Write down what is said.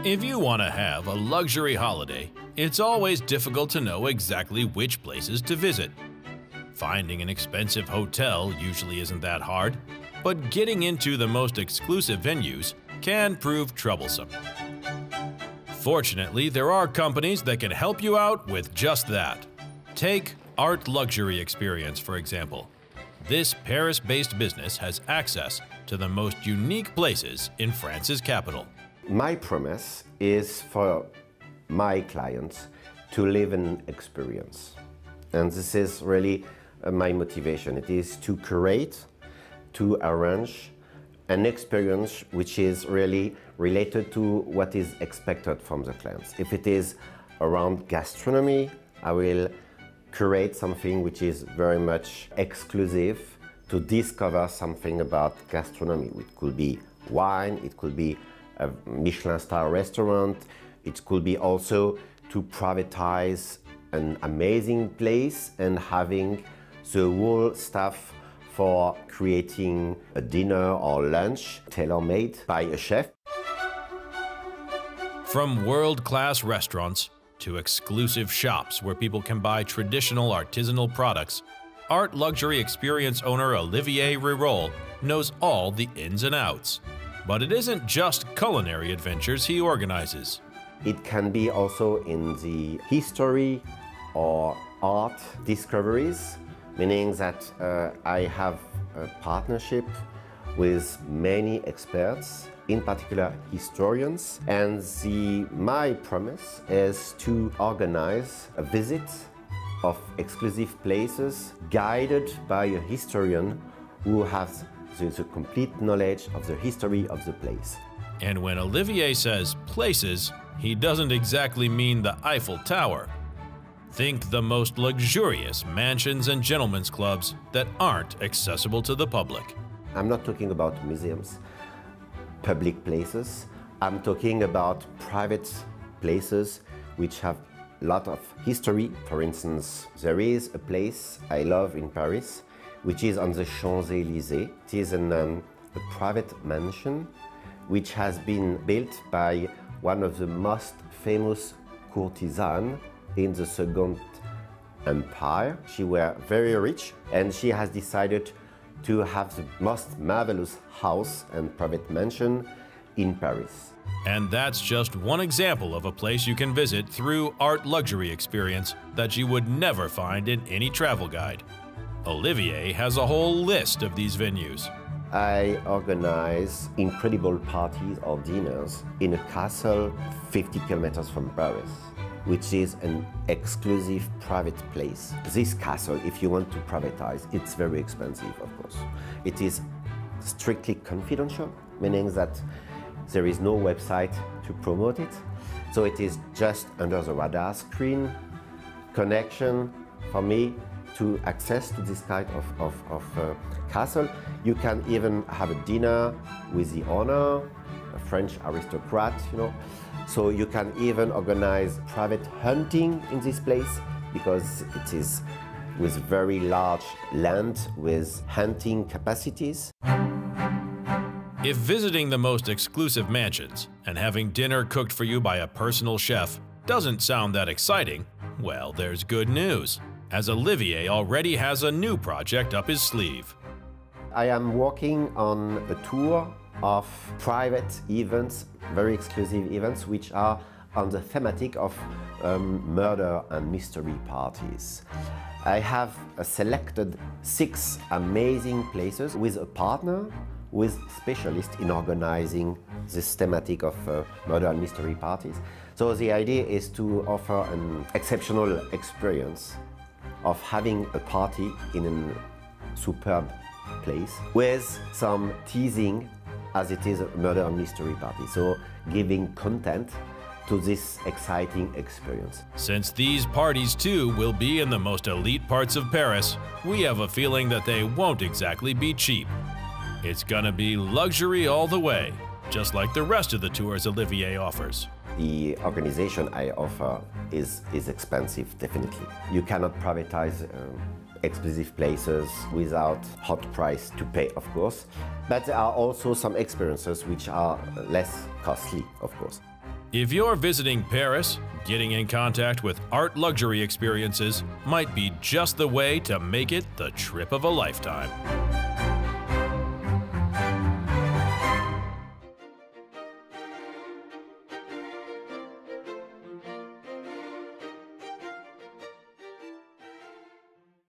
If you want to have a luxury holiday, it's always difficult to know exactly which places to visit. Finding an expensive hotel usually isn't that hard, but getting into the most exclusive venues can prove troublesome. Fortunately, there are companies that can help you out with just that. Take ArtLuxury Experience, for example. This Paris-based business has access to the most unique places in France's capital. My promise is for my clients to live an experience. And this is really my motivation. It is to curate, to arrange an experience which is really related to what is expected from the clients. If it is around gastronomy, I will curate something which is very much exclusive to discover something about gastronomy. It could be wine, it could be a Michelin star restaurant, it could be also to privatize an amazing place and having the whole staff for creating a dinner or lunch tailor-made by a chef. From world-class restaurants to exclusive shops where people can buy traditional artisanal products, ArtLuxury Experience owner Olivier Rirol knows all the ins and outs. But it isn't just culinary adventures he organizes. It can be also in the history or art discoveries, meaning that I have a partnership with many experts, in particular historians, and my promise is to organize a visit of exclusive places guided by a historian who has the complete knowledge of the history of the place. And when Olivier says places, he doesn't exactly mean the Eiffel Tower. Think the most luxurious mansions and gentlemen's clubs that aren't accessible to the public. I'm not talking about museums, public places. I'm talking about private places which have a lot of history. For instance, there is a place I love in Paris, which is on the Champs-Élysées. It is a private mansion which has been built by one of the most famous courtesans in the Second Empire. She was very rich and she has decided to have the most marvelous house and private mansion in Paris. And that's just one example of a place you can visit through ArtLuxury Experience that you would never find in any travel guide. Olivier has a whole list of these venues. I organize incredible parties or dinners in a castle 50 kilometers from Paris, which is an exclusive private place. This castle, if you want to privatize, it's very expensive, of course. It is strictly confidential, meaning that there is no website to promote it. So it is just under the radar screen connection for me to access to this kind of castle. You can even have a dinner with the owner, a French aristocrat, you know. So you can even organize private hunting in this place because it is with very large land with hunting capacities. If visiting the most exclusive mansions and having dinner cooked for you by a personal chef doesn't sound that exciting, well, there's good news, as Olivier already has a new project up his sleeve. I am working on a tour of private events, very exclusive events, which are on the thematic of murder and mystery parties. I have selected 6 amazing places with a partner with specialists in organizing this thematic of murder and mystery parties. So the idea is to offer an exceptional experience of having a party in a superb place with some teasing as it is a murder and mystery party. So giving content to this exciting experience. Since these parties too will be in the most elite parts of Paris, we have a feeling that they won't exactly be cheap. It's gonna be luxury all the way, just like the rest of the tours Olivier offers. The organization I offer is expensive, definitely. You cannot privatize exclusive places without hot price to pay, of course. But there are also some experiences which are less costly, of course. If you're visiting Paris, getting in contact with art luxury experiences might be just the way to make it the trip of a lifetime.